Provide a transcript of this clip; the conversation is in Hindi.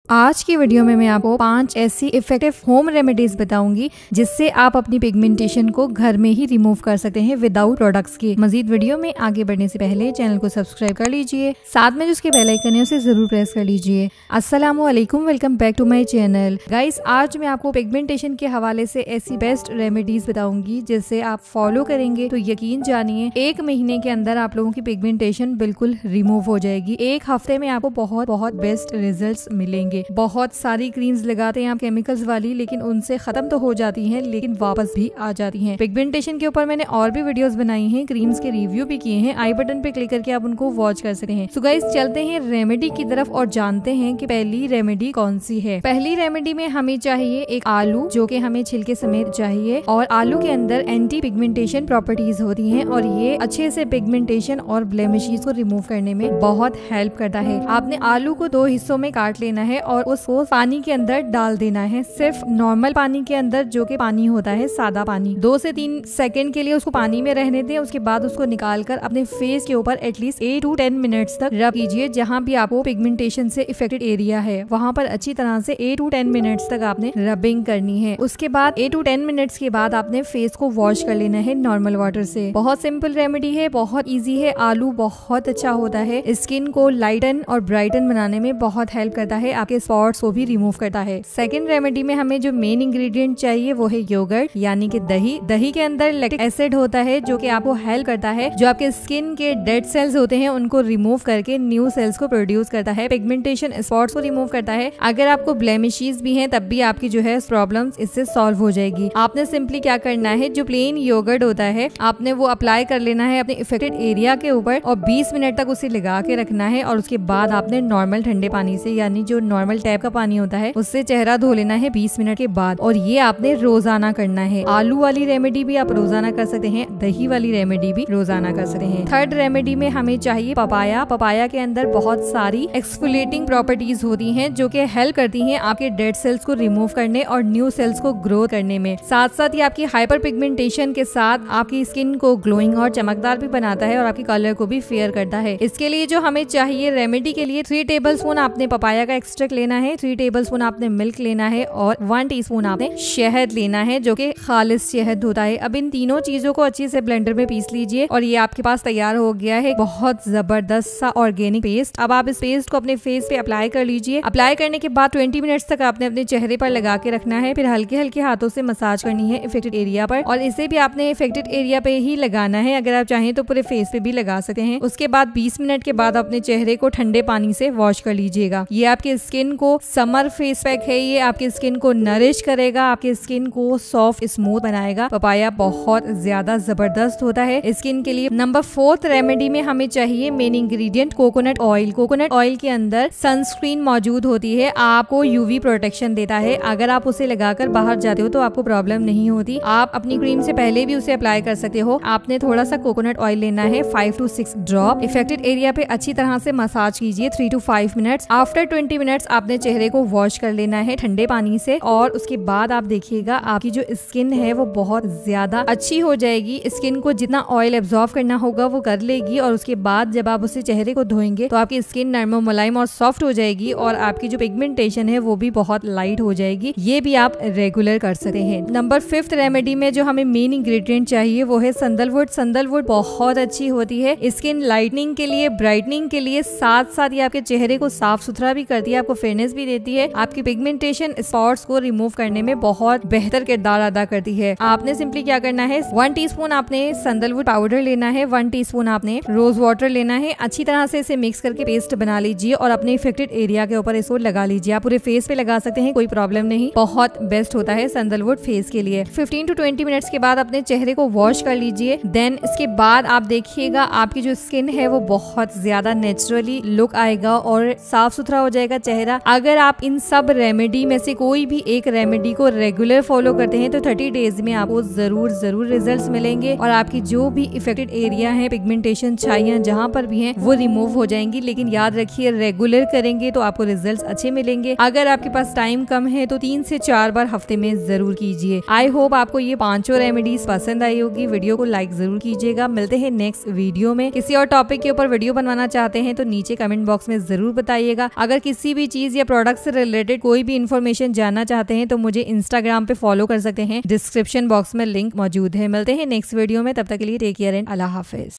आज की वीडियो में मैं आपको 5 ऐसी इफेक्टिव होम रेमेडीज बताऊंगी जिससे आप अपनी पिगमेंटेशन को घर में ही रिमूव कर सकते हैं विदाउट प्रोडक्ट्स के। मजीद वीडियो में आगे बढ़ने से पहले चैनल को सब्सक्राइब कर लीजिए, साथ में जो उसके बेल आइकन है उसे जरूर प्रेस कर लीजिए। अस्सलाम वालेकुम, welcome back to my channel. Guys, आज मैं आपको पिगमेंटेशन के हवाले से ऐसी बेस्ट रेमेडीज बताऊंगी जिससे आप फॉलो करेंगे तो यकीन जानिए 1 महीने के अंदर आप लोगों की पिगमेंटेशन बिल्कुल रिमूव हो जाएगी। 1 हफ्ते में आपको बहुत बेस्ट रिजल्ट्स मिलेंगे। बहुत सारी क्रीम्स लगाते हैं आप केमिकल्स वाली, लेकिन उनसे खत्म तो हो जाती हैं लेकिन वापस भी आ जाती हैं। पिगमेंटेशन के ऊपर मैंने और भी वीडियोस बनाई हैं, क्रीम्स के रिव्यू भी किए हैं, आई बटन पे क्लिक करके आप उनको वॉच कर सकते हैं। सो गाइस, चलते हैं रेमेडी की तरफ और जानते हैं कि पहली रेमेडी कौन सी है। पहली रेमेडी में हमें चाहिए एक आलू, जो कि हमें छिलके समेत चाहिए, और आलू के अंदर एंटी पिगमेंटेशन प्रॉपर्टीज होती हैं और ये अच्छे से पिगमेंटेशन और ब्लेमिशेस को रिमूव करने में बहुत हेल्प करता है। आपने आलू को 2 हिस्सों में काट लेना है और उसको पानी के अंदर डाल देना है, सिर्फ नॉर्मल पानी के अंदर, जो कि पानी होता है सादा पानी। 2 से 3 सेकंड के लिए उसको पानी में रहने दें। उसके बाद उसको निकालकर अपने फेस के ऊपर एटलीस्ट 8 to 10 मिनट्स तक रब कीजिए। जहाँ भी आपको पिगमेंटेशन से इफेक्टेड एरिया है वहाँ पर अच्छी तरह से 8 to 10 मिनट्स तक आपने रबिंग करनी है। उसके बाद 8 to 10 मिनट्स के बाद आपने फेस को वॉश कर लेना है नॉर्मल वाटर से। बहुत सिंपल रेमेडी है, बहुत ईजी है। आलू बहुत अच्छा होता है, स्किन को लाइटन और ब्राइटन बनाने में बहुत हेल्प करता है, आपके स्पॉट्स को भी रिमूव करता है। सेकंड रेमेडी में हमें जो मेन इंग्रेडिएंट चाहिए वो है योगर्ट, यानी कि दही। दही के अंदर लैक्टिक एसिड होता है जो कि आपको हेल्प करता है, जो आपके स्किन के डेड सेल्स होते हैं उनको रिमूव करके न्यू सेल्स को प्रोड्यूस करता है, पिगमेंटेशन स्पॉट्स को रिमूव करता है। अगर आपको ब्लेमिशेस भी हैं तब भी आपकी जो है प्रॉब्लम्स इससे सॉल्व हो जाएगी। आपने सिंपली क्या करना है, जो प्लेन योगर्ट होता है आपने वो अप्लाई कर लेना है अपने इफेक्टेड एरिया के ऊपर और 20 मिनट तक उसे लगा के रखना है। और उसके बाद आपने नॉर्मल ठंडे पानी से, यानी जो नॉर्मल टैप का पानी होता है, उससे चेहरा धो लेना है 20 मिनट के बाद। और ये आपने रोजाना करना है। आलू वाली रेमेडी भी आप रोजाना कर सकते हैं, दही वाली रेमेडी भी रोजाना कर सकते हैं। थर्ड रेमेडी में हमें चाहिए पपाया। पपाया के अंदर बहुत सारी एक्सफोलिएटिंग प्रॉपर्टीज होती हैं जो कि हेल्प करती हैं आपके डेड सेल्स को रिमूव करने और न्यू सेल्स को ग्रो करने में। साथ साथ ये आपकी हाइपर पिगमेंटेशन के साथ आपकी स्किन को ग्लोइंग और चमकदार भी बनाता है और आपकी कलर को भी फेयर करता है। इसके लिए जो हमें चाहिए रेमेडी के लिए 3 टेबलस्पून आपने पपाया का एक्सट्रैक्ट लेना है, 3 टेबलस्पून आपने मिल्क लेना है और 1 टीस्पून आपने शहद लेना है, जो कि खालिस शहद होता है। अब इन तीनों चीजों को अच्छे से ब्लेंडर में पीस लीजिए और ये आपके पास तैयार हो गया है बहुत जबरदस्त सा ऑर्गेनिक पेस्ट। अब आप इस पेस्ट को अपने फेस पे अप्लाई कर लीजिए। अप्लाई करने के बाद 20 मिनट्स तक आपने अपने चेहरे पर लगा के रखना है, फिर हल्के हल्के हाथों से मसाज करनी है इफेक्टेड एरिया पर, और इसे भी आपने इफेक्टेड एरिया पे ही लगाना है। अगर आप चाहें तो पूरे फेस पे भी लगा सकते हैं। उसके बाद 20 मिनट के बाद अपने चेहरे को ठंडे पानी से वॉश कर लीजिएगा। ये आपके स्किन को, समर फेस पैक है ये, आपकी स्किन को नरिश करेगा, आपकी स्किन को सॉफ्ट स्मूथ बनाएगा। पपाया बहुत ज्यादा जबरदस्त होता है स्किन के लिए। नंबर 4th रेमेडी में हमें चाहिए main ingredient coconut oil. Coconut oil के अंदर सनस्क्रीन मौजूद होती है, आपको यूवी प्रोटेक्शन देता है। अगर आप उसे लगाकर बाहर जाते हो तो आपको प्रॉब्लम नहीं होती, आप अपनी क्रीम से पहले भी उसे अप्लाई कर सकते हो। आपने थोड़ा सा कोकोनट ऑयल लेना है, 5 to 6 ड्रॉप। इफेक्टेड एरिया पे अच्छी तरह से मसाज कीजिए 3 to 5 मिनट्स। आफ्टर 20 मिनट्स आपने चेहरे को वॉश कर लेना है ठंडे पानी से, और उसके बाद आप देखिएगा आपकी जो स्किन है वो बहुत ज्यादा अच्छी हो जाएगी। स्किन को जितना ऑयल एब्जॉर्ब करना होगा वो कर लेगी, और उसके बाद जब आप उसे चेहरे को धोएंगे तो आपकी स्किन नरम, मुलायम और सॉफ्ट हो जाएगी और आपकी जो पिगमेंटेशन है वो भी बहुत लाइट हो जाएगी। ये भी आप रेगुलर कर सकते हैं। नंबर 5th रेमेडी में जो हमें मेन इंग्रेडिएंट चाहिए वो है सैंडलवुड। सैंडलवुड बहुत अच्छी होती है स्किन लाइटनिंग के लिए, ब्राइटनिंग के लिए, साथ साथ ये आपके चेहरे को साफ सुथरा भी करती है, आपको फेयरनेस भी देती है, आपकी पिगमेंटेशन स्पॉट्स को रिमूव करने में बहुत बेहतर किरदार अदा करती है। आपने सिंपली क्या करना है, 1 टीस्पून आपने सैंडलवुड पाउडर लेना है, 1 टीस्पून आपने रोज वाटर लेना है। अच्छी तरह से इसे मिक्स करके पेस्ट बना लीजिए और अपने इफेक्टेड एरिया के ऊपर इसको लगा लीजिए। आप पूरे फेस पे लगा सकते हैं, कोई प्रॉब्लम नहीं, बहुत बेस्ट होता है सैंडलवुड फेस के लिए। 15 to 20 मिनट्स के बाद अपने चेहरे को वॉश कर लीजिए। देन इसके बाद आप देखिएगा आपकी जो स्किन है वो बहुत ज्यादा नेचुरली लुक आएगा और साफ सुथरा हो जाएगा चेहरा। अगर आप इन सब रेमेडी में से कोई भी एक रेमेडी को रेगुलर फॉलो करते हैं तो 30 डेज में आपको जरूर रिजल्ट्स मिलेंगे और आपकी जो भी इफेक्टेड एरिया है, पिगमेंटेशन, छाइयां जहां पर भी हैं वो रिमूव हो जाएंगी। लेकिन याद रखिए रेगुलर करेंगे तो आपको रिजल्ट्स अच्छे मिलेंगे। अगर आपके पास टाइम कम है तो 3 से 4 बार हफ्ते में जरूर कीजिए। आई होप आपको ये 5 रेमेडीज पसंद आई होगी। वीडियो को लाइक जरूर कीजिएगा। मिलते हैं नेक्स्ट वीडियो में। किसी और टॉपिक के ऊपर वीडियो बनवाना चाहते हैं तो नीचे कमेंट बॉक्स में जरूर बताइएगा। अगर किसी भी चीज या प्रोडक्ट से रिलेटेड कोई भी इन्फॉर्मेशन जानना चाहते हैं तो मुझे इंस्टाग्राम पे फॉलो कर सकते हैं। डिस्क्रिप्शन बॉक्स में लिंक मौजूद है। मिलते हैं नेक्स्ट वीडियो में, तब तक के लिए टेक केयर एंड अल्लाह हाफिज।